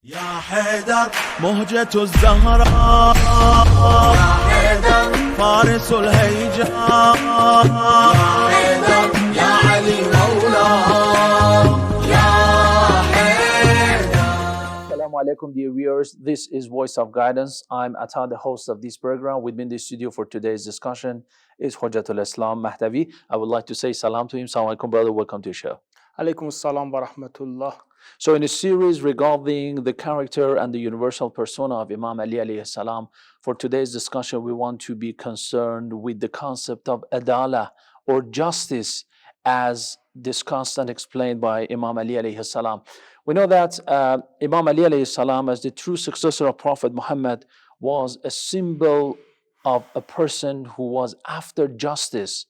يا حيدر مهجة الزهراء يا حيدر فارس الهيجاء يا حيدر يا علي مولاه يا حيدر. Assalamu alaikum, dear viewers. This is Voice of Guidance. I'm Atta, the host of this program. With me in the studio for today's discussion is Hujjatul Islam Mahdavi. I would like to say salam to him. Salam alaikum, brother. Welcome to the show. Alaikum assalam wa rahmatullah. So in a series regarding the character and the universal persona of Imam Ali alayhi salam, for today's discussion, we want to be concerned with the concept of adala or justice as discussed and explained by Imam Ali alayhi salam. We know that Imam Ali alayhi salam, as the true successor of Prophet Muhammad, was a symbol of a person who was after justice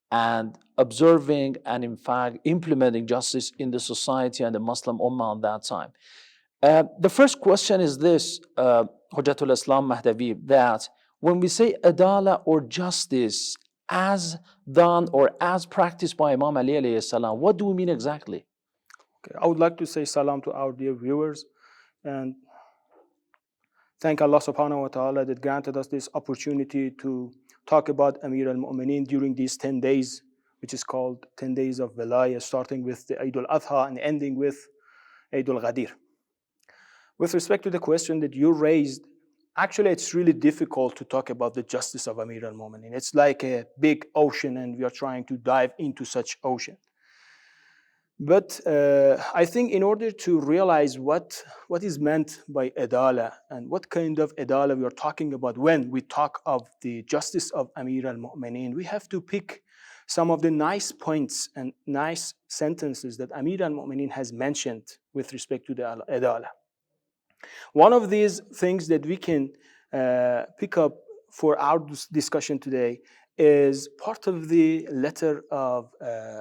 and observing and in fact implementing justice in the society and the Muslim Ummah at that time. The first question is this, Hujjatul Islam Mahdavi, that when we say adala or justice as done or as practiced by Imam Ali alayhi salam, what do we mean exactly? Okay, I would like to say salam to our dear viewers and thank Allah subhanahu wa ta'ala that granted us this opportunity to talk about Amir al-Mu'mineen during these 10 days, which is called 10 days of Wilayah, starting with the Eid al-Adha and ending with Eid al-Ghadir. With respect to the question that you raised, actually it's really difficult to talk about the justice of Amir al-Mu'mineen. It's like a big ocean and we are trying to dive into such ocean. But I think in order to realize what is meant by adala and what kind of adala we are talking about when we talk of the justice of Amir al-Mu'mineen, we have to pick some of the nice points and nice sentences that Amir al-Mu'mineen has mentioned with respect to the adala. One of these things that we can pick up for our discussion today is part of the letter of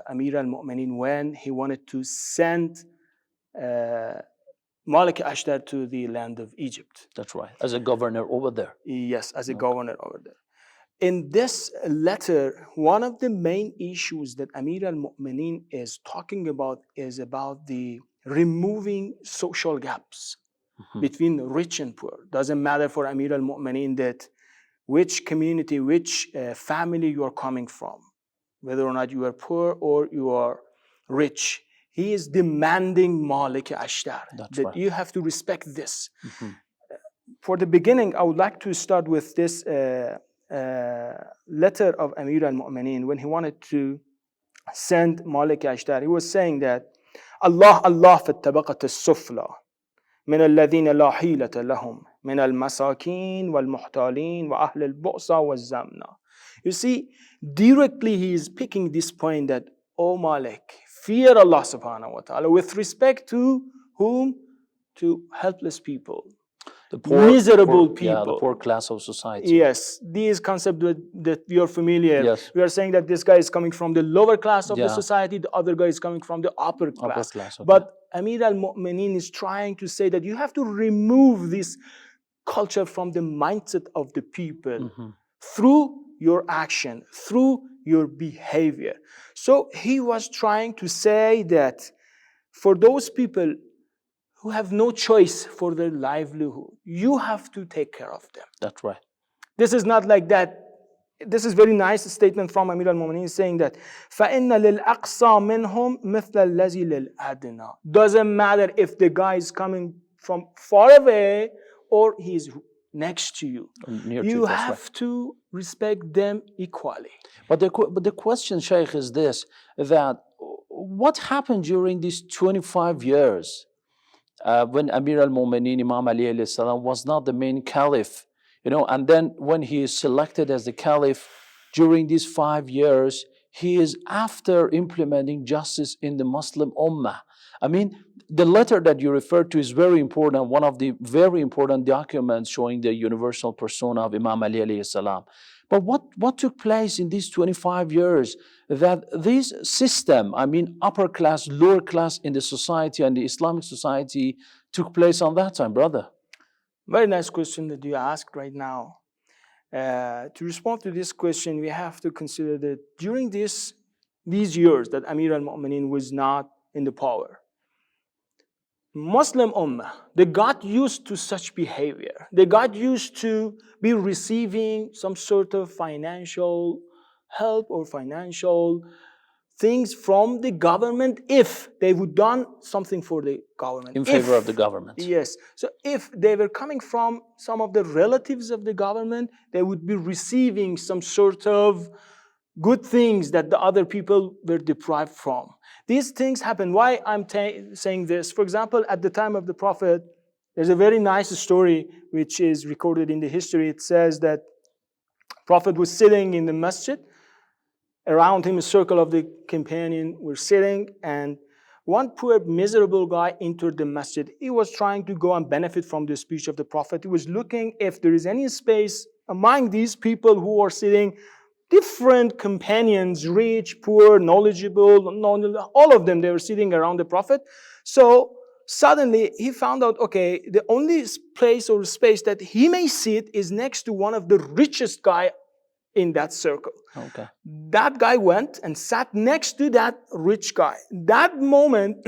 Amir al-Mu'mineen when he wanted to send Malik Ashtar to the land of Egypt. That's right, as a governor over there. Yes, as a governor over there. In this letter, one of the main issues that Amir al-Mu'mineen is talking about is about the removing social gaps between rich and poor. Doesn't matter for Amir al-Mu'mineen that which community, which family you are coming from, whether or not you are poor or you are rich. He is demanding Malik Ashtar, that right. You have to respect this. For the beginning, I would like to start with this letter of Amir al-Mu'mineen when he wanted to send Malik Ashtar. He was saying that Allah fi tabaqat as-sufla من الذين لا حيلة لهم من المساكين والمحتالين وأهل البؤس والزمنة. You see, directly he is picking this point that, oh Malik, fear Allah subhanahu wa ta'ala with respect to whom? To helpless people, the poor, miserable people. Yeah, the poor class of society. Yes, these concepts that we are familiar. Yes. We are saying that this guy is coming from the lower class of the society, the other guy is coming from the upper class. Okay. But Amir al-Mu'mineen is trying to say that you have to remove this culture from the mindset of the people through your action, through your behavior. So he was trying to say that for those people who have no choice for their livelihood, you have to take care of them. That's right. This is not like that. This is very nice statement from Amir al-Mu'mineen saying that فَإِنَّ لِلْأَقْصَى مِنْهُمْ مِثْلَ الَّذِي لِلْأَدْنَى. Doesn't matter if the guy is coming from far away or he is next to you. You have to respect them equally. But the question, Shaykh, is this, that what happened during these 25 years when Amir al-Mu'mineen, Imam Ali alayhi salam, was not the main caliph? And then when he is selected as the caliph, during these 5 years, he is after implementing justice in the Muslim Ummah. I mean, the letter that you referred to is very important, one of the very important documents showing the universal persona of Imam Ali alayhi salam. But what took place in these 25 years that this system, I mean upper class, lower class in the society and the Islamic society took place on that time, brother? Very nice question that you asked right now. To respond to this question, we have to consider that during these years that Amir al-Mu'mineen was not in the power, Muslim Ummah, they got used to such behavior. They got used to be receiving some sort of financial help or financial things from the government if they would done something for the government. In favor of the government. Yes. So if they were coming from some of the relatives of the government, they would be receiving some sort of good things that the other people were deprived from. These things happen. Why I'm saying this? For example, at the time of the Prophet, there's a very nice story which is recorded in the history. It says that Prophet was sitting in the masjid. Around him, a circle of the companion were sitting, and one poor, miserable guy entered the masjid. He was trying to go and benefit from the speech of the Prophet. He was looking if there is any space among these people who are sitting, different companions, rich, poor, knowledgeable, all of them, they were sitting around the Prophet. So suddenly he found out, okay, the only place or space that he may sit is next to one of the richest guy in that circle. Okay. That guy went and sat next to that rich guy. That moment,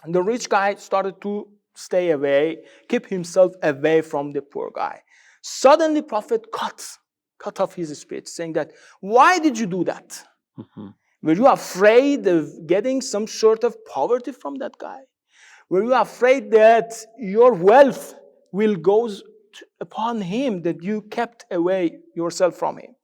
the rich guy started to stay away, keep himself away from the poor guy. Suddenly, Prophet cut off his speech, saying that, why did you do that? Mm-hmm. Were you afraid of getting some sort of poverty from that guy? Were you afraid that your wealth will go upon him, that you kept away yourself from him?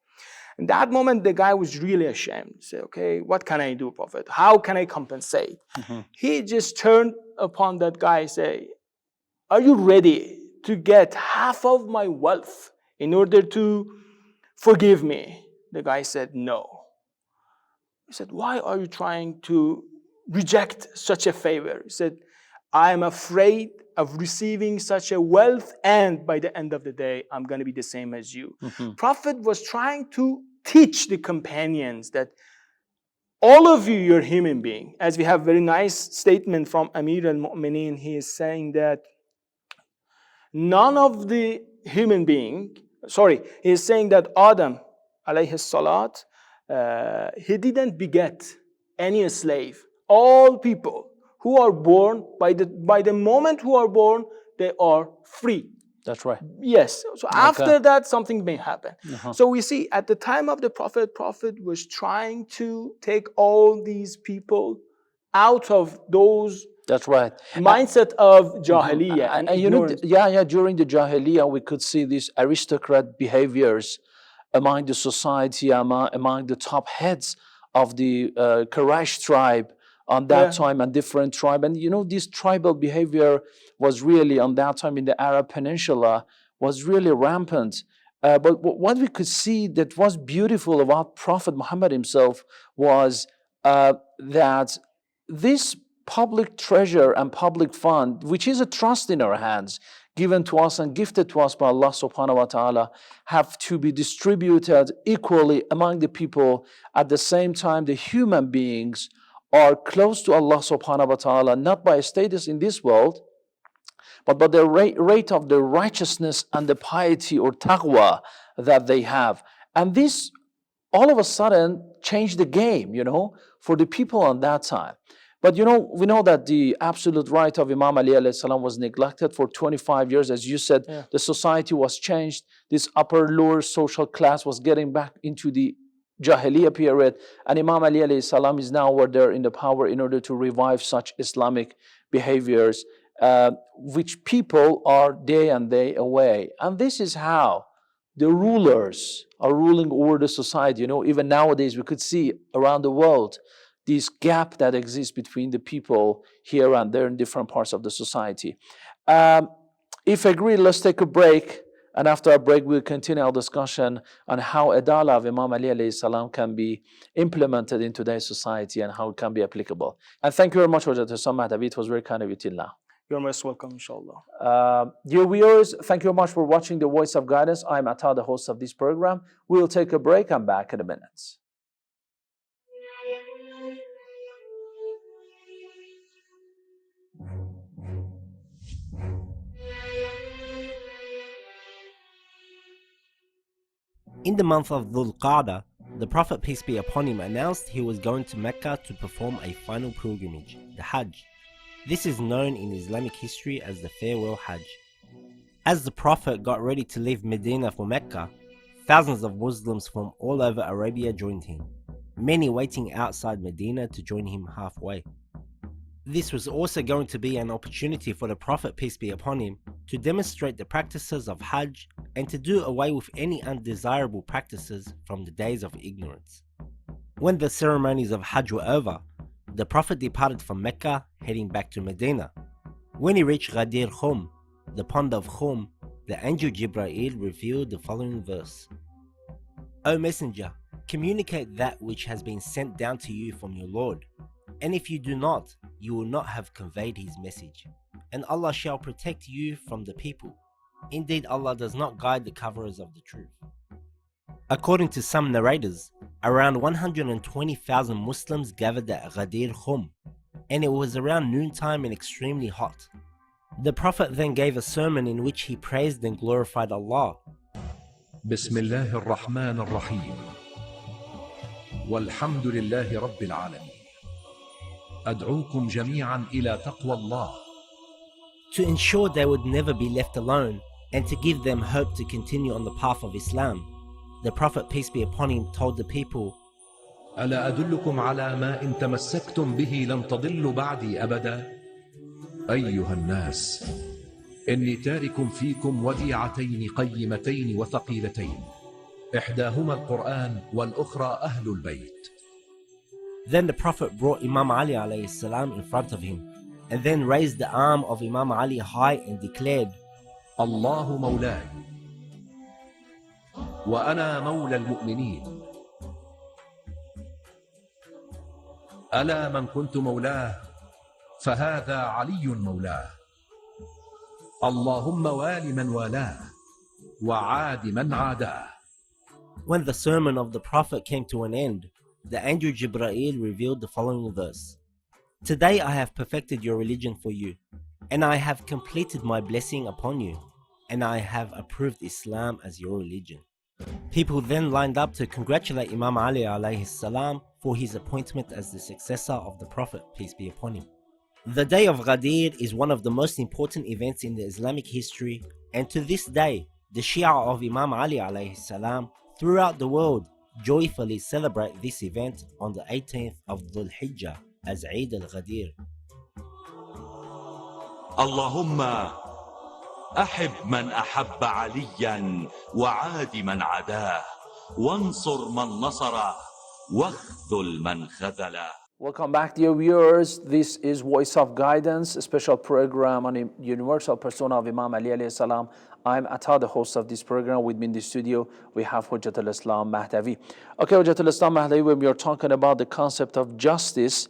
In that moment, the guy was really ashamed. He said, okay, what can I do, Prophet? How can I compensate? Mm-hmm. He just turned upon that guy and said, are you ready to get half of my wealth in order to forgive me? The guy said, no. He said, why are you trying to reject such a favor? He said, I am afraid of receiving such a wealth, and by the end of the day, I'm going to be the same as you. Mm-hmm. Prophet was trying to teach the companions that all of you, you're human being. As we have a very nice statement from Amir al-Mu'mineen, he is saying that none of the human being, he is saying that Adam, alayhi salat, he didn't beget any slave. All people who are born, by the moment who are born, they are free. That's right. Yes. So after that, something may happen. Uh-huh. So we see at the time of the Prophet was trying to take all these people out of those. That's right. Mindset of Jahiliyyah. And you know, during the Jahiliyyah, we could see these aristocrat behaviors among the society, among the top heads of the Quraysh tribe on that time, and different tribe. And you know, this tribal behavior was really, on that time in the Arab Peninsula, was really rampant. But what we could see that was beautiful about Prophet Muhammad himself was that this public treasure and public fund, which is a trust in our hands, given to us and gifted to us by Allah subhanahu wa ta'ala, have to be distributed equally among the people. At the same time, the human beings are close to Allah subhanahu wa ta'ala, not by status in this world, but by the rate of the righteousness and the piety or taqwa that they have. And this all of a sudden changed the game, you know, for the people on that time. But you know, we know that the absolute right of Imam Ali alayhi salam was neglected for 25 years. As you said, the society was changed. This upper lower social class was getting back into the Jahiliyyah period. And Imam Ali alayhi salam is now over there in the power in order to revive such Islamic behaviors, which people are day and day away. And this is how the rulers are ruling over the society. You know, even nowadays we could see around the world this gap that exists between the people here and there in different parts of the society. If agreed, let's take a break. And after a break, we'll continue our discussion on how Adala of Imam Ali alayhi salam can be implemented in today's society and how it can be applicable. And thank you very much, Hujjat Hussam Mahdavi. It was very kind of you till now. You're most welcome, inshallah. Dear viewers, thank you very much for watching The Voice of Guidance. I'm Atta, the host of this program. We'll take a break. I'm back in a minute. In the month of Dhul Qa'dah, the Prophet, peace be upon him, announced he was going to Mecca to perform a final pilgrimage, the Hajj. This is known in Islamic history as the farewell Hajj. As the Prophet got ready to leave Medina for Mecca, thousands of Muslims from all over Arabia joined him, many waiting outside Medina to join him halfway. This was also going to be an opportunity for the Prophet, peace be upon him, to demonstrate the practices of Hajj and to do away with any undesirable practices from the days of ignorance. When the ceremonies of Hajj were over, the Prophet departed from Mecca, heading back to Medina. When he reached Ghadir Khum, the pond of Khum, the angel Jibreel revealed the following verse: O Messenger, communicate that which has been sent down to you from your Lord, and if you do not, you will not have conveyed his message, and Allah shall protect you from the people. Indeed, Allah does not guide the coverers of the truth. According to some narrators, around 120,000 Muslims gathered at Ghadir Khum, and it was around noontime and extremely hot. The Prophet then gave a sermon in which he praised and glorified Allah. بسم الله الرحمن الرحيم والحمد لله رب العالمين أدعوكم جميعا إلى تقوى الله. To ensure they would never be left alone and to give them hope to continue on the path of Islam, the Prophet, peace be upon him, told the people, ألا أدلكم على ما إن تمسكتم به لن تضلوا بعدي أبدا أيها الناس إني تارك فيكم وديعتين قيمتين وثقيلتين إحداهما القرآن والأخرى أهل البيت. Then the Prophet brought Imam Ali alayhi salam in front of him and then raised the arm of Imam Ali high and declared, الله مولاي وأنا مولى المؤمنين ألا من كنت مولاه فهذا علي مولاه اللهم وال من والاه وعاد من عاداه. When the sermon of the Prophet came to an end, the angel Jibreel revealed the following verse: Today I have perfected your religion for you, and I have completed my blessing upon you, and I have approved Islam as your religion. People then lined up to congratulate Imam Ali alayhi salam for his appointment as the successor of the Prophet, peace be upon him. The day of Ghadir is one of the most important events in the Islamic history, and to this day, the Shia of Imam Ali alayhi salam throughout the world joyfully celebrate this event on the 18th of Dhul Hijjah as Eid al-Ghadir. اللهم أحب من أحب عليا وعاد من عداه وانصر من نصره واخذل من خذله. Welcome back, dear viewers. This is Voice of Guidance, a special program on the universal persona of Imam Ali alayhi salam. I'm Atta, the host of this program. With me in the studio, we have Hujjatul Islam Mahdavi. Okay, Hujjatul Islam Mahdavi, when we are talking about the concept of justice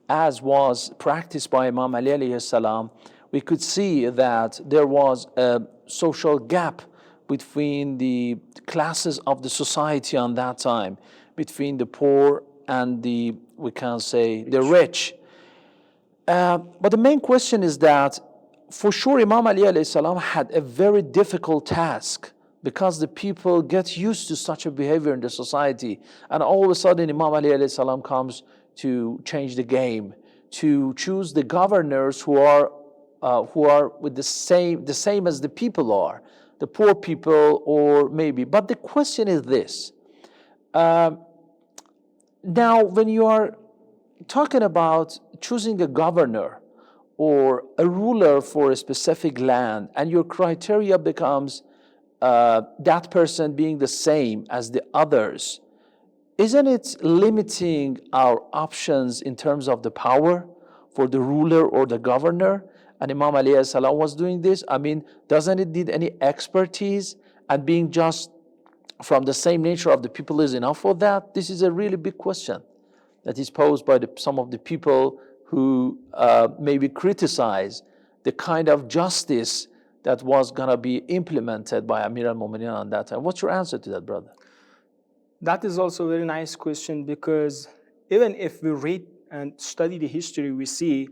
as was practiced by Imam Ali alayhi salam, we could see that there was a social gap between the classes of the society on that time, between the poor and the, we can say, the rich. But the main question is that, for sure, Imam Ali alayhi salam had a very difficult task because the people get used to such a behavior in the society, and all of a sudden Imam Ali alayhi salam comes to change the game, to choose the governors who are with the same as the people are, the poor people, or maybe. But the question is this. Now, when you are talking about choosing a governor or a ruler for a specific land, and your criteria becomes that person being the same as the others, isn't it limiting our options in terms of the power for the ruler or the governor? And Imam Ali alayhi salam was doing this. I mean, doesn't it need any expertise? And being just from the same nature of the people is enough for that? This is a really big question that is posed by some of the people who maybe criticize the kind of justice that was going to be implemented by Amir al-Mu'minin on that time. What's your answer to that, brother? That is also a very nice question, because even if we read and study the history, we see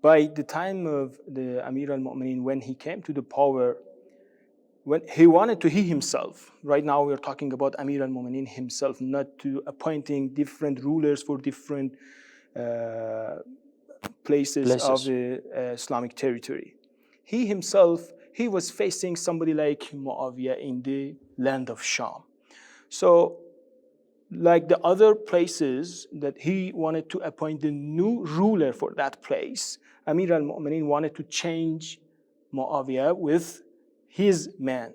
by the time of the Amir al-Mu'minin, when he came to the power, when he wanted to he himself, right now we're talking about Amir al-Mu'minin himself, not to appointing different rulers for different places of the Islamic territory. He himself, he was facing somebody like Muawiyah in the land of Sham. So, like the other places that he wanted to appoint the new ruler for that place, Amir al-Mu'minin wanted to change Muawiyah with his man.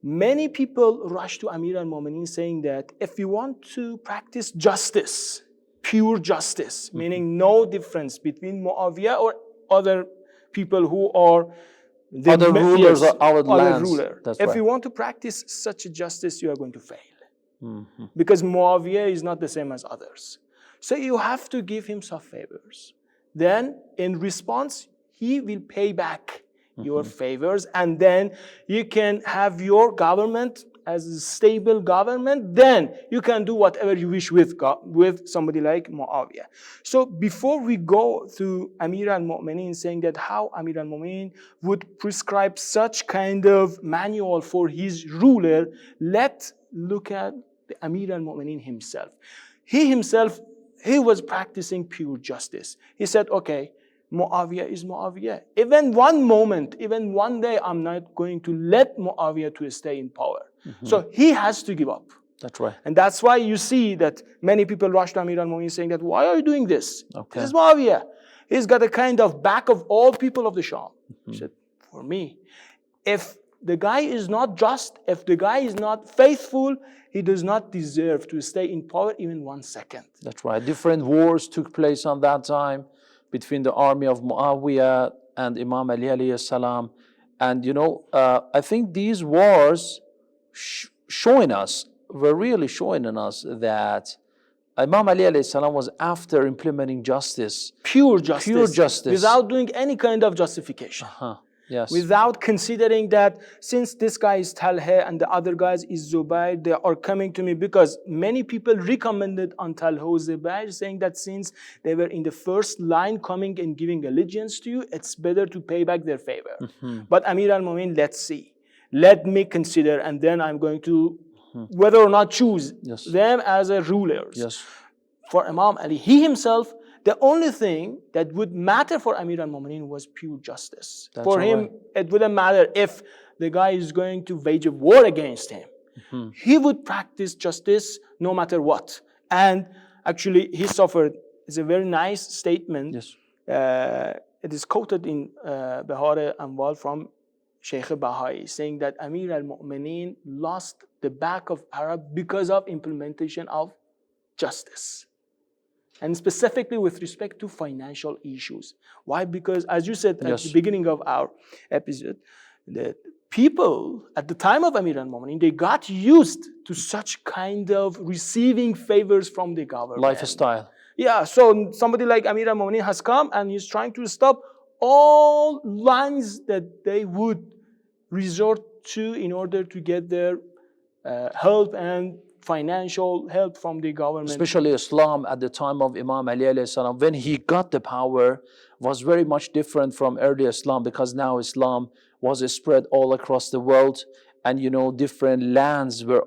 Many people rush to Amir al-Mu'minin saying that if you want to practice justice, pure justice, meaning no difference between Muawiyah or other people who are the other rulers of our lands. Ruler. That's if right. you want to practice such a justice, you are going to fail. Because Muawiyah is not the same as others. So you have to give him some favors. Then in response, he will pay back your favors, and then you can have your government as a stable government. Then you can do whatever you wish with somebody like Muawiyah. So before we go to Amir al-Mu'minin saying that how Amir al-Mu'minin would prescribe such kind of manual for his ruler, let's look at the Amir al-Mu'minin himself. He was practicing pure justice. He said, okay, Muawiyah is Muawiyah. Even one moment, even one day, I'm not going to let Muawiyah to stay in power. So he has to give up. That's right. And that's why you see that many people rush to Amir al-Mu'minin saying that, why are you doing this? Okay. This is Muawiyah. He's got a kind of back of all people of the Sham. He said, for me, if the guy is not just, if the guy is not faithful, he does not deserve to stay in power even 1 second. That's right. Different wars took place on that time between the army of Muawiyah and Imam Ali alayhi salam. And I think these wars were really showing us that Imam Ali alayhi salam was after implementing justice. Pure justice. Without doing any kind of justification. Yes. Without considering that since this guy is Talha and the other guys is Zubair, they are coming to me, because many people recommended on Talha Zubair, saying that since they were in the first line coming and giving allegiance to you, it's better to pay back their favor. But Amir al-Mu'minin, let's see. Let me consider, and then I'm going to whether or not choose them as a rulers. Yes. For Imam Ali, he himself, the only thing that would matter for Amir al-Mu'minin was pure justice. That's for him, right. it wouldn't matter if the guy is going to wage a war against him. He would practice justice no matter what. And actually, he suffered. It's a very nice statement. Yes. It is quoted in Bahar Anwal from Sheikh Bahai, saying that Amir al-Mu'minin lost the back of Arab because of implementation of justice. And specifically with respect to financial issues. Why? Because as you said at the beginning of our episode, the people at the time of Amir al-Mu'minin, they got used to such kind of receiving favors from the government. Lifestyle. Yeah, so somebody like Amir al-Mu'minin has come and he's trying to stop all lines that they would resort to in order to get their help and financial help from the government. Especially Islam at the time of Imam Ali alayhi salam, when he got the power, was very much different from early Islam, because now Islam was spread all across the world, and different lands were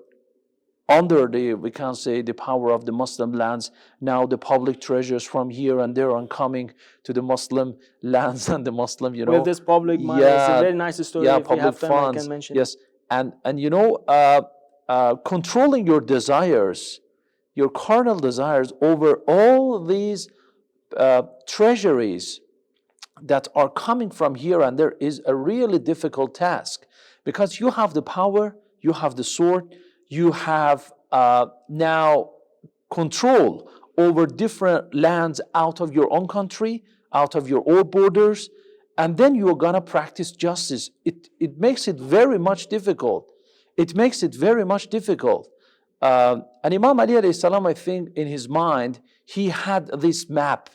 under we can say, the power of the Muslim lands. Now the public treasures from here and there are coming to the Muslim lands and the Muslim, With this public money, it's a very nice story. Yeah, if we have public time, funds. I can mention. Yes, and controlling your desires, your carnal desires over all these treasuries that are coming from here and there is a really difficult task, because you have the power, you have the sword, you have now control over different lands out of your own country, out of your own borders, and then you're gonna practice justice. It makes it very much difficult. It makes it very much difficult. And Imam Ali alayhi salam, I think in his mind, he had this map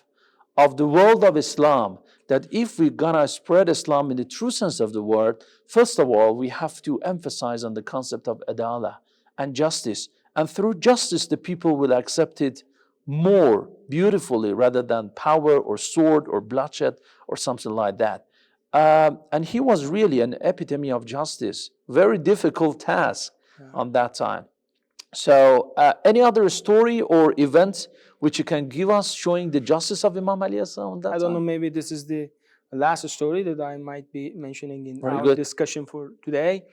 of the world of Islam, that if we're gonna spread Islam in the true sense of the word, first of all, we have to emphasize on the concept of adala and justice. And through justice, the people will accept it more beautifully rather than power or sword or bloodshed or something like that. And he was really an epitome of justice. Very difficult task on that time. So, any other story or event which you can give us showing the justice of Imam Ali on that I don't know, time? maybe this is the last story that I might be mentioning in Very our good. discussion for today.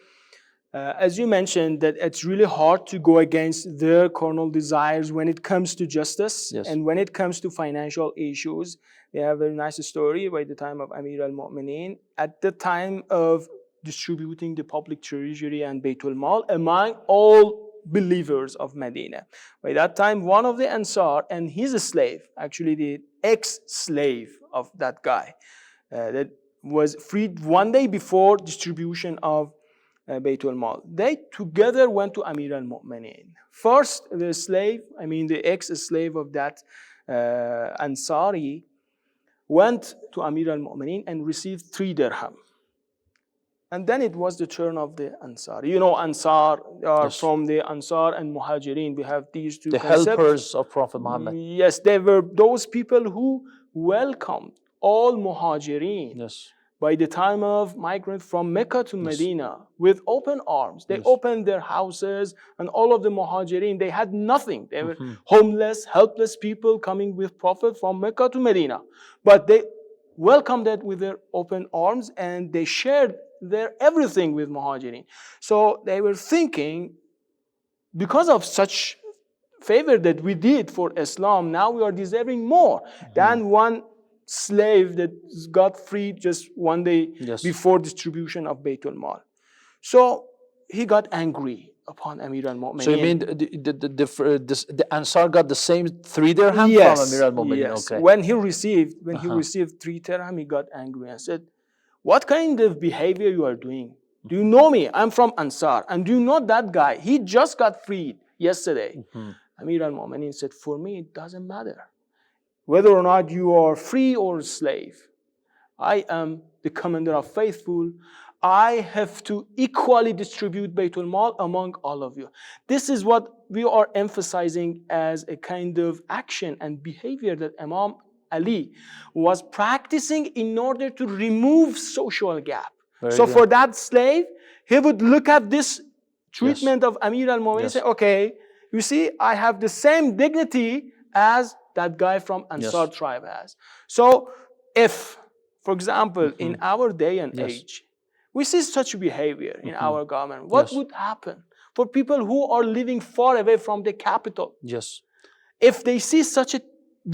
As you mentioned, that it's really hard to go against their carnal desires when it comes to justice, Yes. and when it comes to financial issues. They have a very nice story by the time of Amir al-Mu'mineen. At the time of distributing the public treasury and Baytul Mal among all believers of Medina. By that time, one of the Ansar and his slave, actually the ex-slave of that guy, that was freed one day before distribution of Baytul Mal. They together went to Amir al-Mu'mineen. First, the slave, the ex-slave of that Ansari, went to Amir al-Mu'mineen and received 3 dirham. And then it was the turn of the Ansar. You know, Ansar are Yes. from the Ansar and Muhajirin. We have these two The concepts. helpers of Prophet Muhammad. Yes, they were those people who welcomed all Muhajirin. Yes. By the time of migrant from Mecca to Yes. Medina with open arms. They Yes. opened their houses, and all of the Muhajirin, they had nothing. They were homeless, helpless people coming with Prophet from Mecca to Medina. But they welcomed it with their open arms, and they shared their everything with Muhajirin. So they were thinking, because of such favor that we did for Islam, now we are deserving more than one slave that got freed just one day Yes. before distribution of Baytul Mal. So he got angry upon Amir al-Mu'mineen. So you mean the Ansar got the same 3 dirham Yes, from Amir al-Mu'mineen? yes. Okay. When he received 3 dirham, he got angry and said, "What kind of behavior you are doing? Do you know me? I'm from Ansar. And do you know that guy? He just got freed yesterday." Amir al-Mu'mineen said, "For me, it doesn't matter whether or not you are free or a slave. I am the commander of faithful. I have to equally distribute Baytul Mal among all of you." This is what we are emphasizing as a kind of action and behavior that Imam Ali was practicing in order to remove social gap. So for that slave, he would look at this treatment of Amir al-Mu'mineen and say, "Okay, you see, I have the same dignity as that guy from Ansar tribe has." So if, for example, in our day and age, we see such behavior in our government, what would happen for people who are living far away from the capital? Yes. If they see such a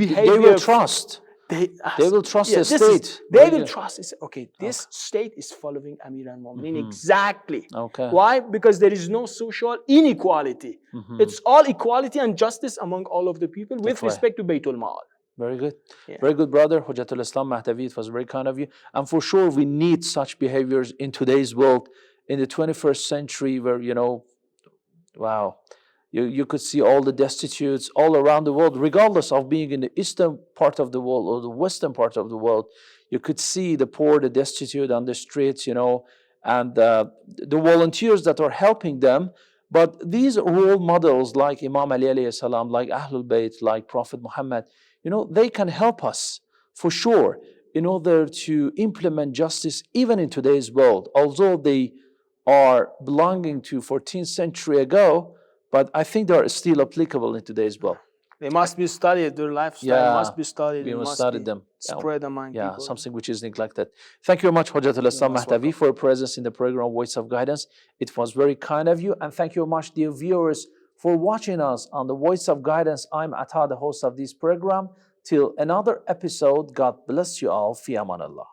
behavior, They will trust. They will trust the state. They will trust. It's, okay, this state is following Amir al-Mu'mineen exactly. Okay. Why? Because there is no social inequality. It's all equality and justice among all of the people with respect to Baytul Mal. Very good. Very good, brother. Hujjatul Islam Mahdavi, it was very kind of you. And for sure, we need such behaviors in today's world, in the 21st century, where, wow, you could see all the destitutes all around the world, regardless of being in the eastern part of the world or the western part of the world. You could see the poor, the destitute on the streets, and the volunteers that are helping them. But these role models like Imam Ali alayhi salam, like Ahlulbayt, like Prophet Muhammad, they can help us for sure in order to implement justice even in today's world. Although they are belonging to 14th century ago, but I think they are still applicable in today's world. They must be studied. Their lifestyle must be studied. We must study them. Spread among people. Something which is neglected. Thank you very much, Hujjatul Islam Mahdavi, for your presence in the program Voice of Guidance. It was very kind of you. And thank you very much, dear viewers, for watching us on the Voice of Guidance. I'm Atta, the host of this program. Till another episode, God bless you all. Fi aman Allah.